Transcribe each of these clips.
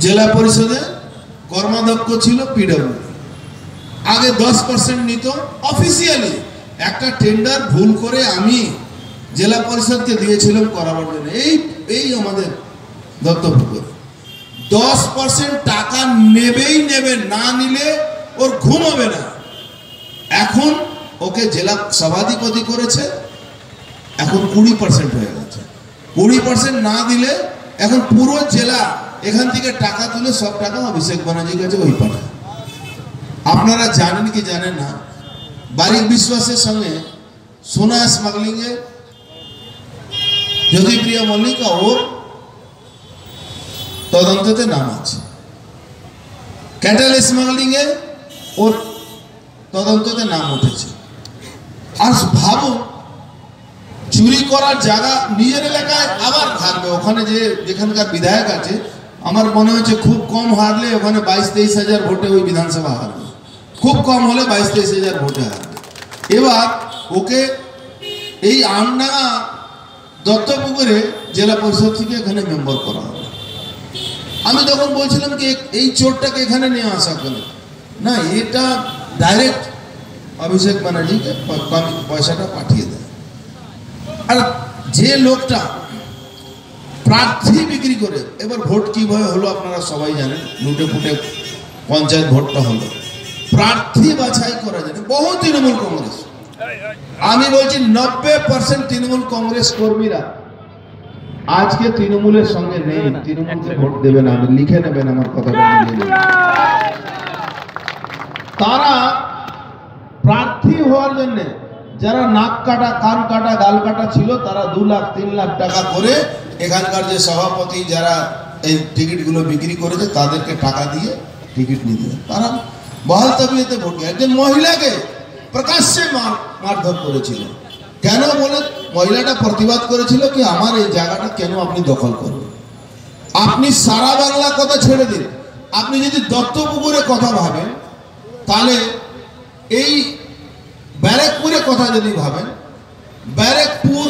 জেলা পরিষদে কর্মাধ্যক্ষ ছিল পিডব্লিউ, আগে 10% নিত অফিসিয়ালি। একটা টেন্ডার ভুল করে আমি জেলা পরিষদকে দিয়েছিলাম করাবার জন্য, এই আমাদের দত্তপুকুর 10% টাকা নেবেই নেবে, না নিলে ওর ঘুম হবে না। এখন ওকে জেলা সভাধিপতি করেছে, এখন 20% হয়ে গেছে। 20% না দিলে এখন পুরো জেলা এখান থেকে টাকা তুলে সব টাকা অভিষেক ব্যানার্জির কাছে ওই পাঠায়। আপনারা জানেন কি জানেন না, বারিক বিশ্বাসের সঙ্গে সোনা স্মাগলিং এ জ্যোতিপ্রিয়া মল্লিকা ওর তদন্ততে নাম আছে, ক্যাটেল স্মাগলিং এ ওর তদন্ততে নাম উঠেছে। আর ভাবুন, চুরি করার জায়গা নিজের এলাকায় আবার থাকবে। ওখানে যেখানকার বিধায়ক আছে, আমার মনে হচ্ছে খুব কম হারলে ওখানে 22-23 হাজার ভোটে ওই বিধানসভা হারবে, খুব কম হলে 22-23 হাজার ভোটে হারবে। এবার ওকে এই আমডাঙ্গা দত্তপুকুরে জেলা পরিষদ থেকে এখানে মেম্বার করা হবে। আমি তখন বলছিলাম কি এই চোরটাকে এখানে নিয়ে আসা কেন না, এটা ডাইরেক্ট অভিষেক ব্যানার্জিকে পয়সাটা পাঠিয়ে দেয়। আর যে লোকটা প্রার্থী বিক্রি করে, এবার ভোট কিভাবে হলো আপনারা সবাই জানেন, লুটে ফুটে পঞ্চায়েত ভোটটা হলো, প্রার্থী বাছাই করা যায় বহু তৃণমূল কংগ্রেস, আমি বলছি 90% তৃণমূল কংগ্রেস কর্মীরা আজকে তৃণমূলের সঙ্গে নেই, তৃণমূলকে ভোট দেবেন, আমি লিখে নেবেন আমার কথাটা। তারা প্রার্থী হওয়ার জন্য যারা নাক কাটা, কান কাটা, গাল কাটা ছিল, তারা 2 লাখ 3 লাখ টাকা করে এখানকার যে সভাপতি যারা এই টিকিটগুলো বিক্রি করেছে তাদেরকে টাকা দিয়ে টিকিট নিতে, তারা বহাল তবিয়তে ভোট। একজন মহিলাকে প্রকাশ্যে মারধর করেছিল, কেন বলে মহিলাটা প্রতিবাদ করেছিল কি আমার এই জায়গাটা কেন আপনি দখল করবেন। আপনি সারা বাংলা কথা ছেড়ে দিন, আপনি যদি দত্তপুকুরের কথা ভাবেন, তাহলে এই ব্যারাকপুরে কথা যদি ভাবেন, ব্যারাকপুর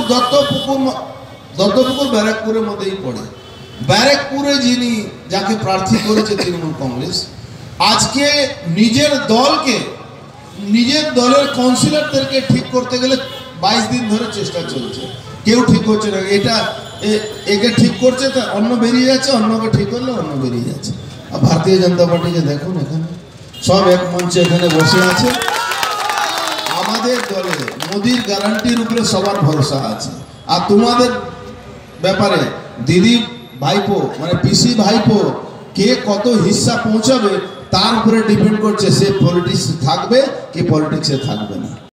দত্তপুকুর ব্যারাকপুরের মধ্যেই পড়ে। ব্যারাকপুরে যিনি যাকে প্রার্থী করেছে তৃণমূল কংগ্রেস, আজকে নিজের দলকে, নিজের দলের কাউন্সিলরদেরকে ঠিক করতে গেলে 22 দিন ধরে চেষ্টা চলছে, কেউ ঠিক করছে না। একে ঠিক করছে তা অন্য বেরিয়ে যাচ্ছে, অন্যকে ঠিক করলে অন্য বেরিয়ে যাচ্ছে। আর ভারতীয় জনতা পার্টিকে দেখুন, এখানে সব এক মঞ্চে এখানে বসে আছে। আমাদের দলে মোদির গ্যারান্টির উপরে সবার ভরসা আছে। আর তোমাদের ব্যাপারে দিদি ভাইপো মানে পিসি ভাইপো কে কত হিস্সা পৌঁছাবে তার উপরে ডিপেন্ড করছে, সে পলিটিক্স থাকবে কি পলিটিক্সে থাকবে না।